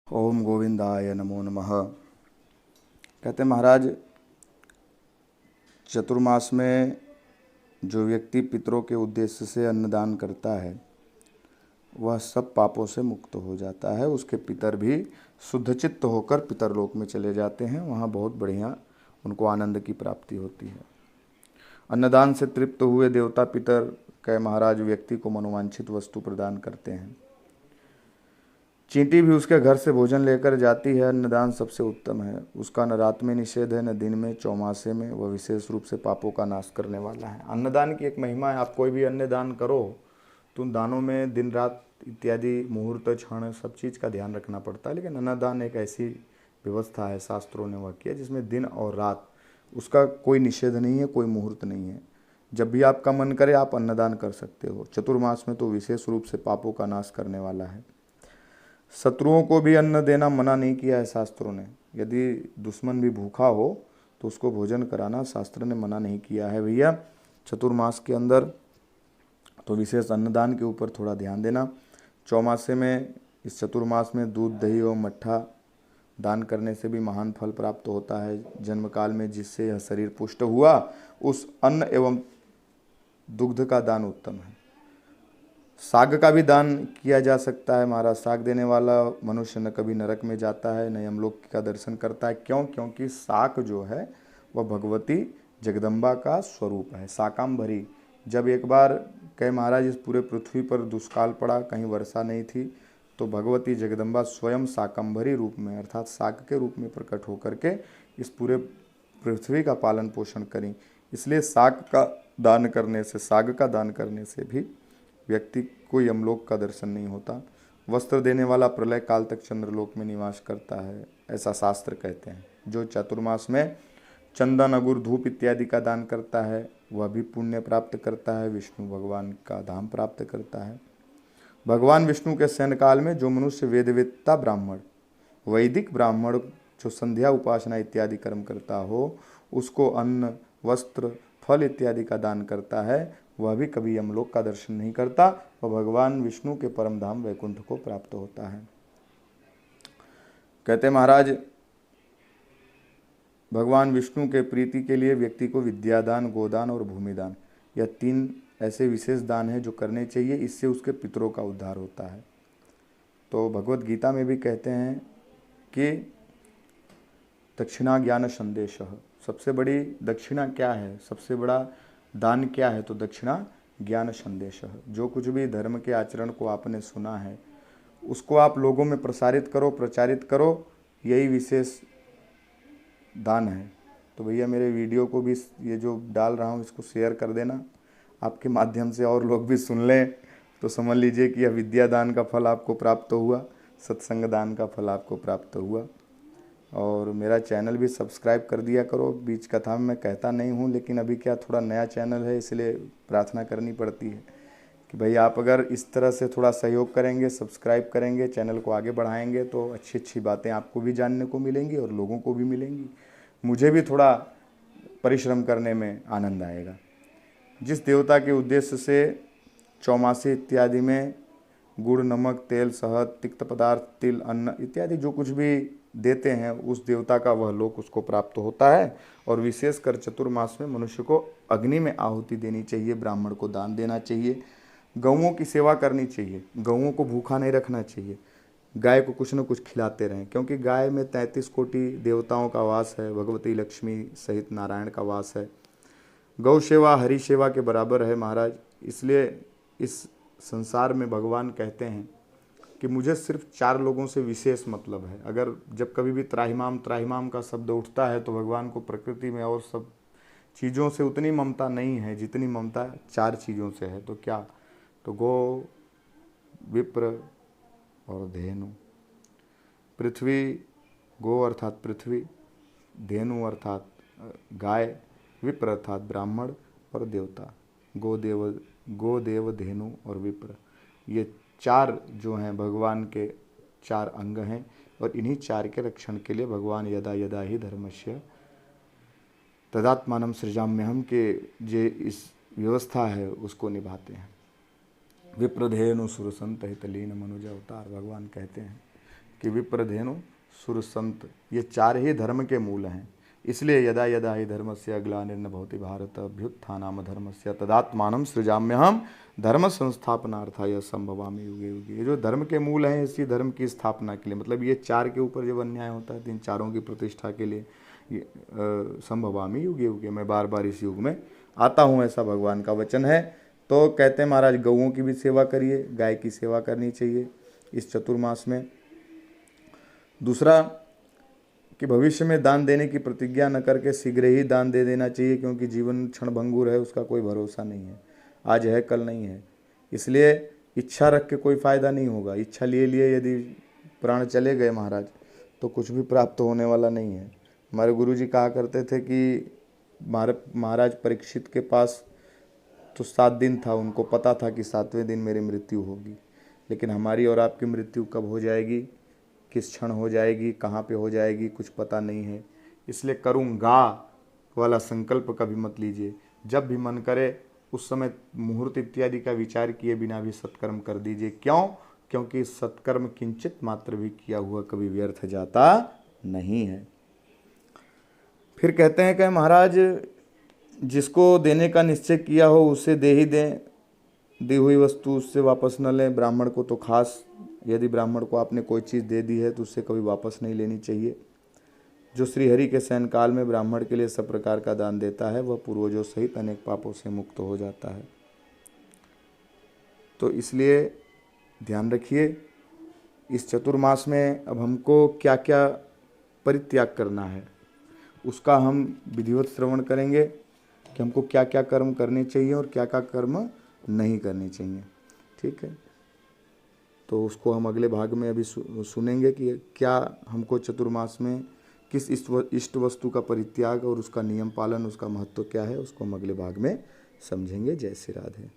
ओम गोविंदाय नमो नमः। कहते हैं महाराज, चतुर्मास में जो व्यक्ति पितरों के उद्देश्य से अन्नदान करता है वह सब पापों से मुक्त हो जाता है। उसके पितर भी शुद्धचित्त होकर पितरलोक में चले जाते हैं। वहाँ बहुत बढ़िया उनको आनंद की प्राप्ति होती है। अन्नदान से तृप्त हुए देवता पितर कह महाराज व्यक्ति को मनोवांछित वस्तु प्रदान करते हैं। चींटी भी उसके घर से भोजन लेकर जाती है। अन्नदान सबसे उत्तम है। उसका न रात में निषेध है न दिन में, चौमासे में। वह विशेष रूप से पापों का नाश करने वाला है। अन्नदान की एक महिमा है। आप कोई भी अन्नदान करो तो उन दानों में दिन रात इत्यादि मुहूर्त क्षण सब चीज़ का ध्यान रखना पड़ता है। लेकिन अन्नदान एक ऐसी व्यवस्था है, शास्त्रों ने वह किया, जिसमें दिन और रात उसका कोई निषेध नहीं है, कोई मुहूर्त नहीं है। जब भी आपका मन करे आप अन्नदान कर सकते हो। चतुर्मास में तो विशेष रूप से पापों का नाश करने वाला है। शत्रुओं को भी अन्न देना मना नहीं किया है शास्त्रों ने। यदि दुश्मन भी भूखा हो तो उसको भोजन कराना शास्त्र ने मना नहीं किया है। भैया चतुर्मास के अंदर तो विशेष अन्नदान के ऊपर थोड़ा ध्यान देना। चौमासे में, इस चतुर्मास में दूध दही और मट्ठा दान करने से भी महान फल प्राप्त होता है। जन्म काल में जिससे यह शरीर पुष्ट हुआ उस अन्न एवं दुग्ध का दान उत्तम है। साग का भी दान किया जा सकता है महाराज। साग देने वाला मनुष्य न कभी नरक में जाता है न यमलोक का दर्शन करता है। क्यों? क्योंकि साग जो है वह भगवती जगदम्बा का स्वरूप है। शाकांभरी। जब एक बार कहे महाराज इस पूरे पृथ्वी पर दुष्काल पड़ा, कहीं वर्षा नहीं थी, तो भगवती जगदम्बा स्वयं शाकांभरी रूप में अर्थात साग के रूप में प्रकट होकर के इस पूरे पृथ्वी का पालन पोषण करी। इसलिए साग का दान करने से भी व्यक्ति को यमलोक का दर्शन नहीं होता। वस्त्र देने वाला प्रलय काल तक चंद्रलोक में निवास करता है, ऐसा शास्त्र कहते हैं। जो चतुर्मास में चंदन अगुर धूप इत्यादि का दान करता है वह भी पुण्य प्राप्त करता है, विष्णु भगवान का धाम प्राप्त करता है। भगवान विष्णु के शयन काल में जो मनुष्य वेदवेत्ता ब्राह्मण, वैदिक ब्राह्मण जो संध्या उपासना इत्यादि कर्म करता हो, उसको अन्न वस्त्र फल इत्यादि का दान करता है, वह भी कभी यमलोक का दर्शन नहीं करता। वह भगवान विष्णु के परम धाम वैकुंठ को प्राप्त होता है। कहते महाराज, भगवान विष्णु के प्रीति के लिए व्यक्ति को विद्यादान, गोदान और भूमिदान, यह 3 ऐसे विशेष दान हैं जो करने चाहिए। इससे उसके पितरों का उद्धार होता है। तो भगवत गीता में भी कहते हैं कि दक्षिणा ज्ञान संदेश। सबसे बड़ी दक्षिणा क्या है, सबसे बड़ा दान क्या है? तो दक्षिणा ज्ञान संदेश। जो कुछ भी धर्म के आचरण को आपने सुना है उसको आप लोगों में प्रसारित करो, प्रचारित करो, यही विशेष दान है। तो भैया मेरे वीडियो को भी ये जो डाल रहा हूँ इसको शेयर कर देना। आपके माध्यम से और लोग भी सुन लें तो समझ लीजिए कि यह विद्या दान का फल आपको प्राप्त हुआ, सत्संग दान का फल आपको प्राप्त हुआ। और मेरा चैनल भी सब्सक्राइब कर दिया करो। बीच कथा में मैं कहता नहीं हूँ, लेकिन अभी क्या थोड़ा नया चैनल है इसलिए प्रार्थना करनी पड़ती है कि भाई आप अगर इस तरह से थोड़ा सहयोग करेंगे, सब्सक्राइब करेंगे, चैनल को आगे बढ़ाएंगे तो अच्छी अच्छी बातें आपको भी जानने को मिलेंगी और लोगों को भी मिलेंगी। मुझे भी थोड़ा परिश्रम करने में आनंद आएगा। जिस देवता के उद्देश्य से चौमासे इत्यादि में गुड़, नमक, तेल, शहद, तिक्त पदार्थ, तिल, अन्न इत्यादि जो कुछ भी देते हैं उस देवता का वह लोक उसको प्राप्त होता है। और विशेषकर चतुर्मास में मनुष्य को अग्नि में आहुति देनी चाहिए, ब्राह्मण को दान देना चाहिए, गौओं की सेवा करनी चाहिए, गौओं को भूखा नहीं रखना चाहिए, गाय को कुछ न कुछ खिलाते रहें, क्योंकि गाय में 33 कोटि देवताओं का वास है, भगवती लक्ष्मी सहित नारायण का वास है। गौ सेवा हरि सेवा के बराबर है महाराज। इसलिए इस संसार में भगवान कहते हैं कि मुझे सिर्फ 4 लोगों से विशेष मतलब है। अगर जब कभी भी त्राहिमाम त्राहिमाम का शब्द उठता है तो भगवान को प्रकृति में और सब चीज़ों से उतनी ममता नहीं है जितनी ममता 4 चीज़ों से है। तो क्या? तो गो, विप्र और धेनु। पृथ्वी, गो अर्थात पृथ्वी, धेनु अर्थात गाय, विप्र अर्थात ब्राह्मण और देवता। गो देव धेनु और विप्र, ये 4 जो हैं भगवान के 4 अंग हैं। और इन्हीं 4 के रक्षण के लिए भगवान यदा यदा ही धर्मस्य तदात्मानं सृजाम्यहम् के जे इस व्यवस्था है उसको निभाते हैं। विप्रधेनु सुरसंत हितलीन मनुज अवतार भगवान कहते हैं कि विप्रधेनु सुरसंत, ये 4 ही धर्म के मूल हैं। इसलिए यदा यदा ही धर्मस्य ग्लानिर्न भवति भारत अभ्युत्थानम धर्मस्य तदात्मानं सृजाम्यहम् धर्म संस्थापनार्थाय संभवामि युगे युगे। ये जो धर्म के मूल हैं, इसी धर्म की स्थापना के लिए, मतलब ये 4 के ऊपर जब अन्याय होता है तो इन चारों की प्रतिष्ठा के लिए संभवामि युगे युगे, मैं बार बार इस युग में आता हूँ, ऐसा भगवान का वचन है। तो कहते हैं महाराज गौओं की भी सेवा करिए, गाय की सेवा करनी चाहिए इस चतुर्मास में। दूसरा कि भविष्य में दान देने की प्रतिज्ञा न करके शीघ्र ही दान दे देना चाहिए, क्योंकि जीवन क्षणभंगुर है, उसका कोई भरोसा नहीं है, आज है कल नहीं है। इसलिए इच्छा रख के कोई फ़ायदा नहीं होगा। इच्छा लिए लिए यदि प्राण चले गए महाराज तो कुछ भी प्राप्त होने वाला नहीं है। हमारे गुरुजी कहा करते थे कि महाराज परीक्षित के पास तो 7 दिन था, उनको पता था कि 7वें दिन मेरी मृत्यु होगी, लेकिन हमारी और आपकी मृत्यु कब हो जाएगी, किस क्षण हो जाएगी, कहाँ पे हो जाएगी, कुछ पता नहीं है। इसलिए करूँगा वाला संकल्प कभी मत लीजिए। जब भी मन करे उस समय मुहूर्त इत्यादि का विचार किए बिना भी सत्कर्म कर दीजिए। क्यों? क्योंकि सत्कर्म किंचित मात्र भी किया हुआ कभी व्यर्थ जाता नहीं है। फिर कहते हैं कि महाराज जिसको देने का निश्चय किया हो उसे दे ही दें, दी हुई वस्तु उससे वापस न लें। ब्राह्मण को तो खास, यदि ब्राह्मण को आपने कोई चीज़ दे दी है तो उससे कभी वापस नहीं लेनी चाहिए। जो श्रीहरि के शयन काल में ब्राह्मण के लिए सब प्रकार का दान देता है वह पूर्वजों सहित अनेक पापों से मुक्त हो जाता है। तो इसलिए ध्यान रखिए इस चतुर्मास में अब हमको क्या क्या परित्याग करना है उसका हम विधिवत श्रवण करेंगे कि हमको क्या क्या कर्म करने चाहिए और क्या क्या कर्म नहीं करने चाहिए। ठीक है, तो उसको हम अगले भाग में अभी सुनेंगे कि क्या हमको चतुर्मास में किस इष्ट वस्तु का परित्याग और उसका नियम पालन, उसका महत्व क्या है, उसको हम अगले भाग में समझेंगे। जय श्री राधे।